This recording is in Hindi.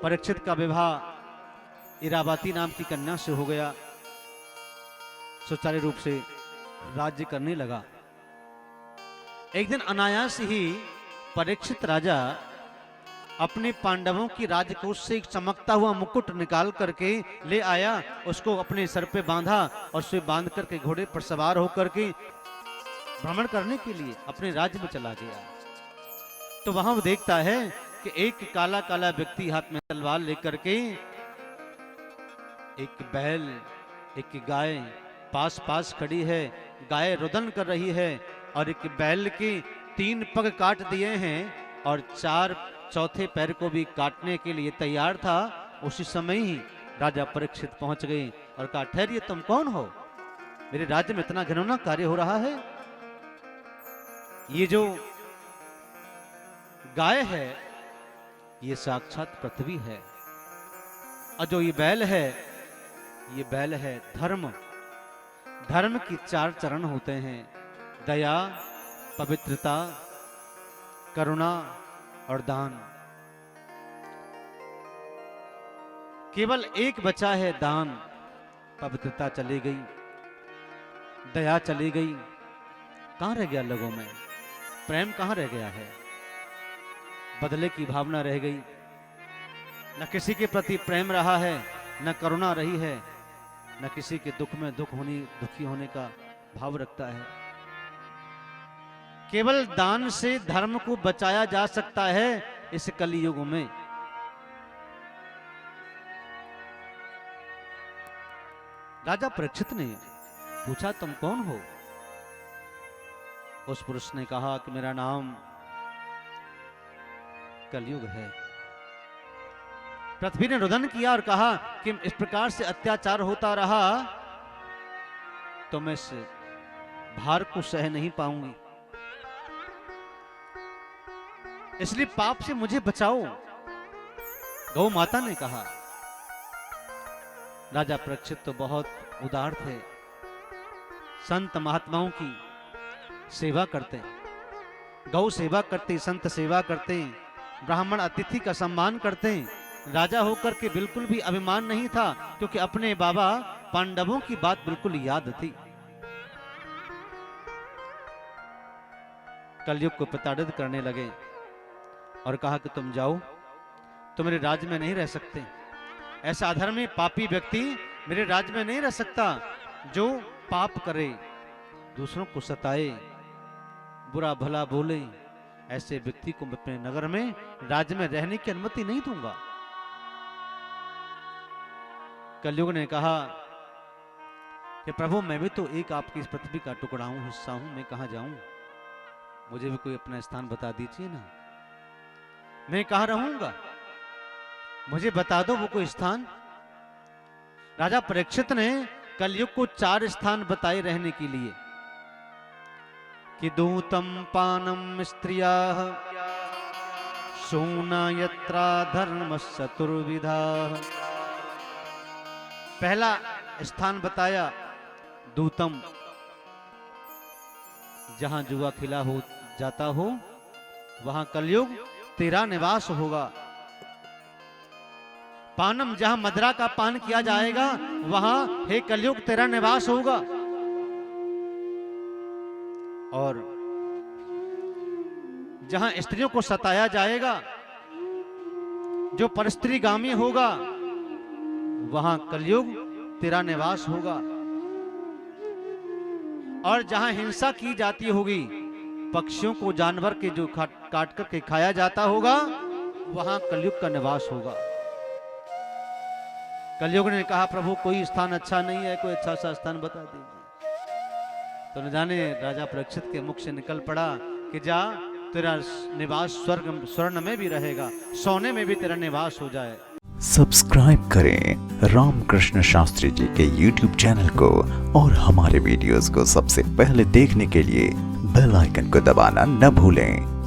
परीक्षित का विवाह इरावती नाम की कन्या से हो गया। सुचारू रूप से राज्य करने लगा। एक दिन अनायास ही परीक्षित राजा अपने पांडवों की राजकोष से एक चमकता हुआ मुकुट निकाल करके ले आया, उसको अपने सर पे बांधा और उसे बांध करके घोड़े पर सवार होकर के भ्रमण करने के लिए अपने राज्य में चला गया। तो वहां वो देखता है कि एक काला काला व्यक्ति हाथ में तलवार लेकर के एक बैल एक गाय पास पास खड़ी है। गाय रुदन कर रही है और एक बैल के 3 पग काट दिए हैं और 4 चौथे पैर को भी काटने के लिए तैयार था। उसी समय ही राजा परीक्षित पहुंच गए और कहा, ठहरिए, तुम कौन हो? मेरे राज्य में इतना घिनौना कार्य हो रहा है। ये जो गाय है ये साक्षात पृथ्वी है और जो ये बैल है धर्म। धर्म की 4 चरण होते हैं, दया, पवित्रता, करुणा और दान। केवल एक बचा है दान। पवित्रता चली गई, दया चली गई, कहां रह गया लोगों में? प्रेम कहां रह गया है? बदले की भावना रह गई। न किसी के प्रति प्रेम रहा है, न करुणा रही है, न किसी के दुख में दुखी होने का भाव रखता है। केवल दान से धर्म को बचाया जा सकता है इस कलयुग में। राजा परीक्षित ने पूछा, तुम कौन हो? उस पुरुष ने कहा कि मेरा नाम कलयुग है। पृथ्वी ने रुदन किया और कहा कि इस प्रकार से अत्याचार होता रहा तो मैं इस भार को सह नहीं पाऊंगी, इसलिए पाप से मुझे बचाओ। गौ माता ने कहा। राजा परीक्षित तो बहुत उदार थे, संत महात्माओं की सेवा करते, गौ सेवा करते, संत सेवा करते, ब्राह्मण अतिथि का सम्मान करते। राजा होकर के बिल्कुल भी अभिमान नहीं था, क्योंकि अपने बाबा पांडवों की बात बिल्कुल याद थी। कलयुग को प्रताड़ित करने लगे और कहा कि तुम जाओ, तुम मेरे राज्य में नहीं रह सकते। ऐसा अधर्मी पापी व्यक्ति मेरे राज्य में नहीं रह सकता, जो पाप करे, दूसरों को सताए, बुरा भला बोले, ऐसे व्यक्ति को मैं अपने नगर में, राज्य में रहने की अनुमति नहीं दूंगा। कलयुग ने कहा कि प्रभु, मैं भी तो एक आपकी इस पृथ्वी का टुकड़ा हूं, हिस्सा हूं, मैं कहां जाऊं? मुझे भी कोई अपना स्थान बता दीजिए ना, मैं कहां रहूंगा? मुझे बता दो वो कोई स्थान। राजा परीक्षित ने कलयुग को 4 स्थान बताए रहने के लिए कि दूतम पानम स्त्रियाः शूना यत्रा धर्म चतुर्विधा। पहला स्थान बताया दूतम, जहां जुआ खिला हो जाता हो वहां कलयुग तेरा निवास होगा। पानम, जहां मदिरा का पान किया जाएगा वहां हे कलयुग तेरा निवास होगा। और जहां स्त्रियों को सताया जाएगा, जो परस्त्रीगामी होगा, वहां कलयुग तेरा निवास होगा। और जहां हिंसा की जाती होगी, पक्षियों को, जानवर के जो काट करके खाया जाता होगा, वहां कलयुग का निवास होगा। कलयुग ने कहा, प्रभु कोई स्थान अच्छा नहीं है, कोई अच्छा सा स्थान बता दीजिए। तो न जाने राजा परीक्षित के मुख से निकल पड़ा कि जा, तेरा निवास स्वर्ग स्वर्ण में भी रहेगा, सोने में भी तेरा निवास हो जाए। सब्सक्राइब करें रामकृष्ण शास्त्री जी के YouTube चैनल को और हमारे वीडियोस को सबसे पहले देखने के लिए बेल आइकन को दबाना न भूलें।